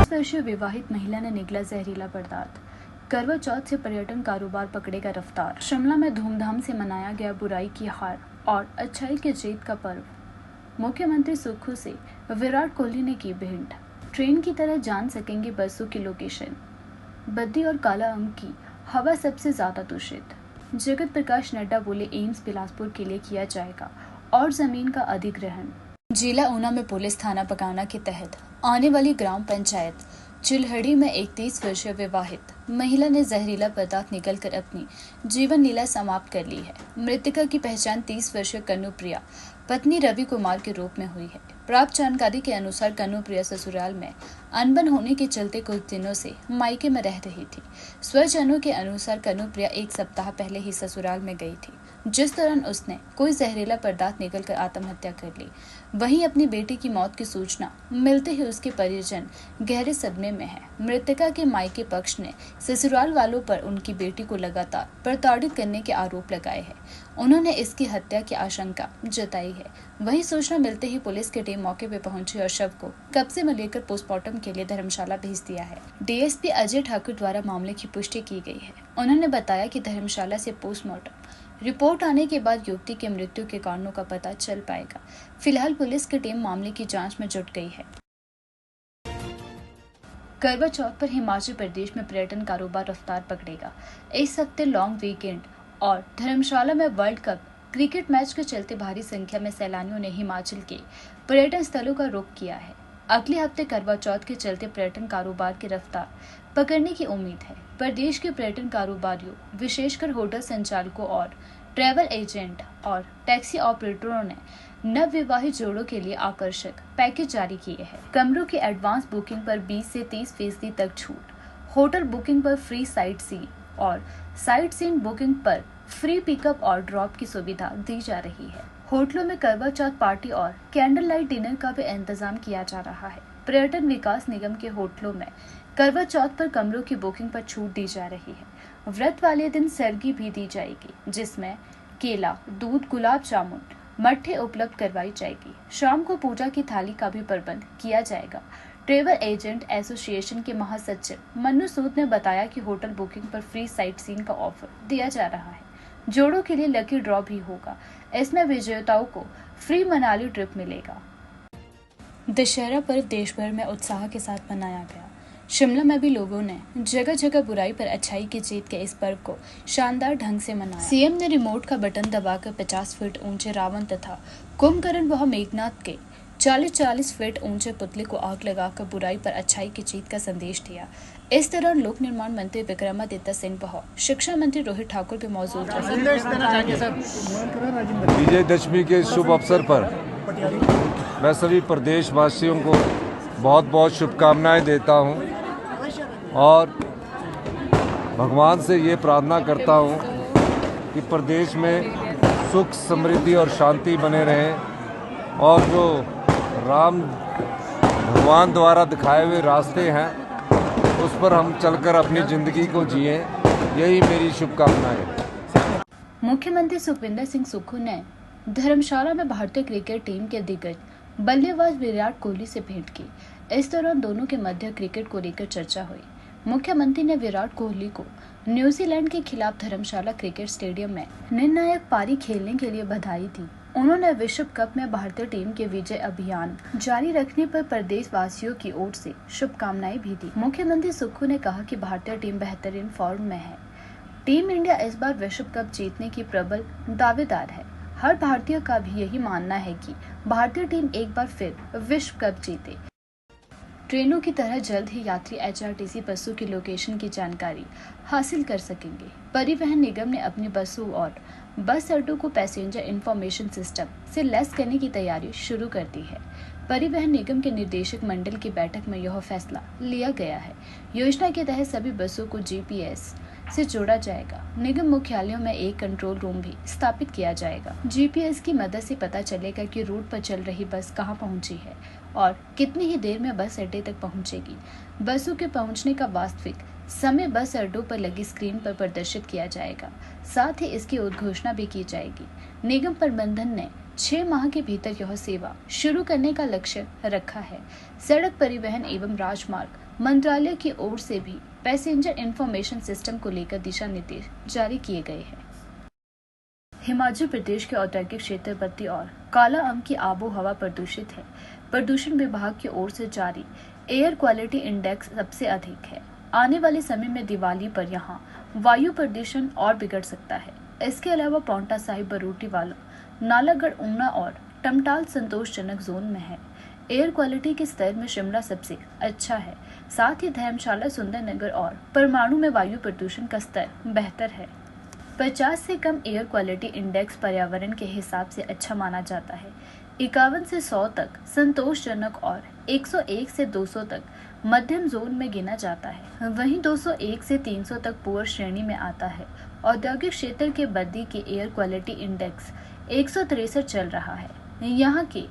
वर्षीय विवाहित महिला ने निकला जहरीला पदार्थ। करवा चौथ से पर्यटन कारोबार पकड़ेगा रफ्तार। शिमला में धूमधाम से मनाया गया बुराई की हार और अच्छाई की जीत का पर्व। मुख्यमंत्री सुक्खू से विराट कोहली ने की भेंट। ट्रेन की तरह जान सकेंगे बसों की लोकेशन। बद्दी और काला अंग की हवा सबसे ज्यादा दूषित। जगत प्रकाश नड्डा बोले एम्स बिलासपुर के लिए किया जाएगा और जमीन का अधिग्रहण। जिला ऊना में पुलिस थाना बगाना के तहत आने वाली ग्राम पंचायत चिल्हड़ी में एक 30 वर्षीय विवाहित महिला ने जहरीला पदार्थ निकलकर अपनी जीवन लीला समाप्त कर ली है। मृतका की पहचान 30 वर्षीय कन्नुप्रिया पत्नी रवि कुमार के रूप में हुई है। प्राप्त जानकारी के अनुसार कन्नुप्रिया ससुराल में अनबन होने के चलते कुछ दिनों से मायके में रह रही थी। स्वजनों के अनुसार कन्नुप्रिया एक सप्ताह पहले ही ससुराल में गई थी, जिस दौरान उसने कोई जहरीला पदार्थ निकलकर आत्महत्या कर ली। वहीं अपनी बेटी की मौत की सूचना मिलते ही उसके परिजन गहरे सदमे में है। मृतका के मायके पक्ष ने ससुराल वालों पर उनकी बेटी को लगातार प्रताड़ित करने के आरोप लगाए हैं। उन्होंने इसकी हत्या की आशंका जताई है। वहीं सूचना मिलते ही पुलिस की टीम मौके पर पहुंची और शव को कब्जे में लेकर पोस्टमार्टम के लिए धर्मशाला भेज दिया है। डीएसपी अजय ठाकुर द्वारा मामले की पुष्टि की गई है। उन्होंने बताया कि धर्मशाला से पोस्टमार्टम रिपोर्ट आने के बाद युवती के मृत्यु के कारणों का पता चल पाएगा। फिलहाल पुलिस की टीम मामले की जांच में जुट गई है। करवा चौथ पर हिमाचल प्रदेश में पर्यटन कारोबार रफ्तार पकड़ेगा। इस हफ्ते लॉन्ग वीकेंड और धर्मशाला में वर्ल्ड कप क्रिकेट मैच के चलते भारी संख्या में सैलानियों ने हिमाचल के पर्यटन स्थलों का रुख किया है। अगले हफ्ते करवा चौथ के चलते पर्यटन कारोबार की रफ्तार पकड़ने की उम्मीद है। प्रदेश के पर्यटन कारोबारियों, विशेषकर होटल संचालकों और ट्रैवल एजेंट और टैक्सी ऑपरेटरों ने नव विवाहित जोड़ों के लिए आकर्षक पैकेज जारी किए हैं। कमरों की एडवांस बुकिंग पर 20 से 30% तक छूट, होटल बुकिंग पर फ्री साइट सीइंग और साइट सीइंग बुकिंग पर फ्री पिकअप और ड्रॉप की सुविधा दी जा रही है। होटलों में करवा चौथ पार्टी और कैंडल लाइट डिनर का भी इंतजाम किया जा रहा है। पर्यटन विकास निगम के होटलों में करवा चौथ पर कमरों की बुकिंग पर छूट दी जा रही है। व्रत वाले दिन सरगी भी दी जाएगी, जिसमें केला, दूध, गुलाब जामुन, मट्ठे उपलब्ध करवाई जाएगी। शाम को पूजा की थाली का भी प्रबंध किया जाएगा। ट्रैवल एजेंट एसोसिएशन के महासचिव मन्नू सूद ने बताया कि होटल बुकिंग पर फ्री साइट सीइंग का ऑफर दिया जा रहा है। जोड़ों के लिए लकी ड्रॉ भी होगा। इसमें विजेताओं को फ्री मनाली ट्रिप मिलेगा। दशहरा पर्व देश भर में उत्साह के साथ मनाया गया। शिमला में भी लोगों ने जगह जगह बुराई पर अच्छाई की जीत के इस पर्व को शानदार ढंग से मनाया। सीएम ने रिमोट का बटन दबाकर 50 फीट ऊंचे रावण तथा कुंभकर्ण व मेघनाथ के 40-40 फीट ऊंचे पुतले को आग लगाकर बुराई पर अच्छाई की जीत का संदेश दिया। इस दौरान लोक निर्माण मंत्री विक्रमादित्य सिंह व शिक्षा मंत्री रोहित ठाकुर भी मौजूद रहे। विजयदशमी के शुभ अवसर पर मैं सभी प्रदेशवासियों को बहुत बहुत शुभकामनाएं देता हूं और भगवान से ये प्रार्थना करता हूं कि प्रदेश में सुख, समृद्धि और शांति बने रहें और जो राम भगवान द्वारा दिखाए हुए रास्ते हैं उस पर हम चलकर अपनी जिंदगी को जिएं, यही मेरी शुभकामनाएं है। मुख्यमंत्री सुखविंदर सिंह सुक्खू ने धर्मशाला में भारतीय क्रिकेट टीम के दिग्गज बल्लेबाज विराट कोहली से भेंट की। इस दौरान दोनों के मध्य क्रिकेट को लेकर चर्चा हुई। मुख्यमंत्री ने विराट कोहली को न्यूजीलैंड के खिलाफ धर्मशाला क्रिकेट स्टेडियम में निर्णायक पारी खेलने के लिए बधाई दी। उन्होंने विश्व कप में भारतीय टीम के विजय अभियान जारी रखने पर प्रदेश वासियों की ओर से शुभकामनाएं भी दी। मुख्यमंत्री सुक्खू ने कहा कि भारतीय टीम बेहतरीन फॉर्म में है। टीम इंडिया इस बार विश्व कप जीतने की प्रबल दावेदार है। हर भारतीय का भी यही मानना है कि भारतीय टीम एक बार फिर विश्व कप जीते। ट्रेनों की तरह जल्द ही यात्री एचआरटीसी बसों की लोकेशन की जानकारी हासिल कर सकेंगे। परिवहन निगम ने अपनी बसों और बस अड्डों को पैसेंजर इंफॉर्मेशन सिस्टम से लैस करने की तैयारी शुरू कर दी है। परिवहन निगम के निदेशक मंडल की बैठक में यह फैसला लिया गया है। योजना के तहत सभी बसों को जीपीएस से जोड़ा जाएगा। निगम मुख्यालयों में एक कंट्रोल रूम भी स्थापित किया जाएगा। जीपीएस की मदद से पता चलेगा कि रूट पर चल रही बस कहां पहुंची है और कितनी ही देर में बस अड्डे तक पहुंचेगी। बसों के पहुंचने का वास्तविक समय बस अड्डों पर लगी स्क्रीन पर प्रदर्शित किया जाएगा। साथ ही इसकी उद्घोषणा भी की जाएगी। निगम प्रबंधन ने 6 माह के भीतर यह सेवा शुरू करने का लक्ष्य रखा है। सड़क परिवहन एवं राजमार्ग मंत्रालय की ओर से भी पैसेंजर इंफॉर्मेशन सिस्टम को लेकर दिशा निर्देश जारी किए गए हैं। हिमाचल प्रदेश के औद्योगिक क्षेत्र बद्दी और काला अम की आबो हवा प्रदूषित है। प्रदूषण विभाग की ओर से जारी एयर क्वालिटी इंडेक्स सबसे अधिक है। आने वाले समय में दिवाली पर यहाँ वायु प्रदूषण और बिगड़ सकता है। इसके अलावा पांवटा साहिब, बरोटीवाला, नालागढ़, ऊना और टमटाल संतोषजनक जोन में है। एयर क्वालिटी के स्तर में शिमला सबसे अच्छा है। साथ ही धर्मशाला, सुंदरनगर और परमाणु में वायु प्रदूषण का स्तर बेहतर है। 50 से कम एयर क्वालिटी इंडेक्स पर्यावरण के हिसाब से अच्छा माना जाता है। 51 से 100 तक संतोषजनक और 101 से 200 तक मध्यम जोन में गिना जाता है। वहीं 201 से 300 तक पुअर श्रेणी में आता है। औद्योगिक क्षेत्र के बद्दी के एयर क्वालिटी इंडेक्स 163 चल रहा है। यहाँ के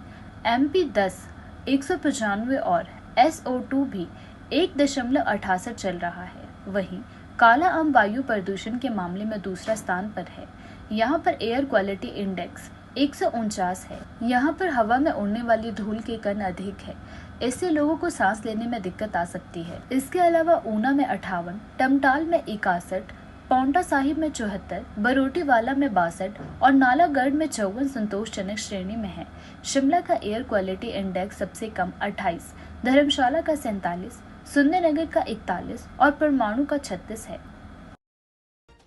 MP10 195 और SO2 भी 1.68 चल रहा है। वहीं काला अम वायु प्रदूषण के मामले में दूसरा स्थान पर है। यहाँ पर एयर क्वालिटी इंडेक्स 149 है। यहाँ पर हवा में उड़ने वाली धूल के कण अधिक है। इससे लोगों को सांस लेने में दिक्कत आ सकती है। इसके अलावा ऊना में 58, टमटाल में 61, पांवटा साहिब में 74, बरोटीवाला में 62 और नालागढ़ में 54 संतोषजनक श्रेणी में है। शिमला का एयर क्वालिटी इंडेक्स सबसे कम 28, धर्मशाला का 47, सुंदरनगर का 41 और परमाणु का 36 है।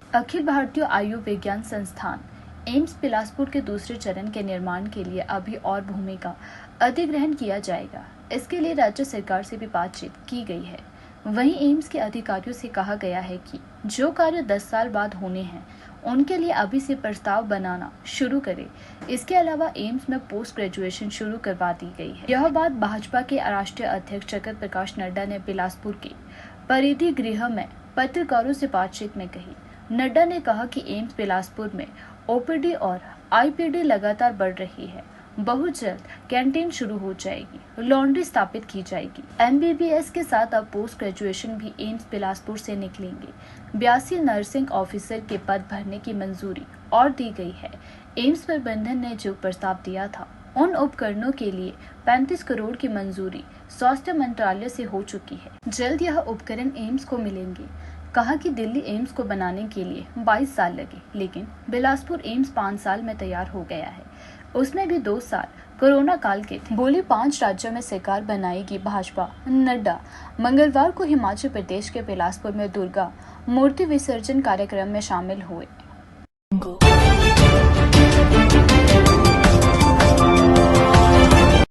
अखिल भारतीय आयुर्विज्ञान संस्थान एम्स बिलासपुर के दूसरे चरण के निर्माण के लिए अभी और भूमि का अधिग्रहण किया जाएगा। इसके लिए राज्य सरकार से भी बातचीत की गई है। वहीं एम्स के अधिकारियों से कहा गया है कि जो कार्य 10 साल बाद होने हैं उनके लिए अभी से प्रस्ताव बनाना शुरू करें। इसके अलावा एम्स में पोस्ट ग्रेजुएशन शुरू करवा दी गई है। यह बात भाजपा के राष्ट्रीय अध्यक्ष जगत प्रकाश नड्डा ने बिलासपुर के परिधि गृह में पत्रकारों से बातचीत में कही। नड्डा ने कहा कि एम्स बिलासपुर में OPD और IPD लगातार बढ़ रही है। बहुत जल्द कैंटीन शुरू हो जाएगी, लॉन्ड्री स्थापित की जाएगी। MBBS के साथ अब पोस्ट ग्रेजुएशन भी एम्स बिलासपुर से निकलेंगे। 82 नर्सिंग ऑफिसर के पद भरने की मंजूरी और दी गई है। एम्स प्रबंधन ने जो प्रस्ताव दिया था उन उपकरणों के लिए 35 करोड़ की मंजूरी स्वास्थ्य मंत्रालय से हो चुकी है। जल्द यह उपकरण एम्स को मिलेंगे। कहा कि दिल्ली एम्स को बनाने के लिए 22 साल लगे, लेकिन बिलासपुर एम्स 5 साल में तैयार हो गया है। उसमें भी 2 साल कोरोना काल के थे। बोली 5 राज्यों में सरकार बनाएगी भाजपा। नड्डा मंगलवार को हिमाचल प्रदेश के बिलासपुर में दुर्गा मूर्ति विसर्जन कार्यक्रम में शामिल हुए।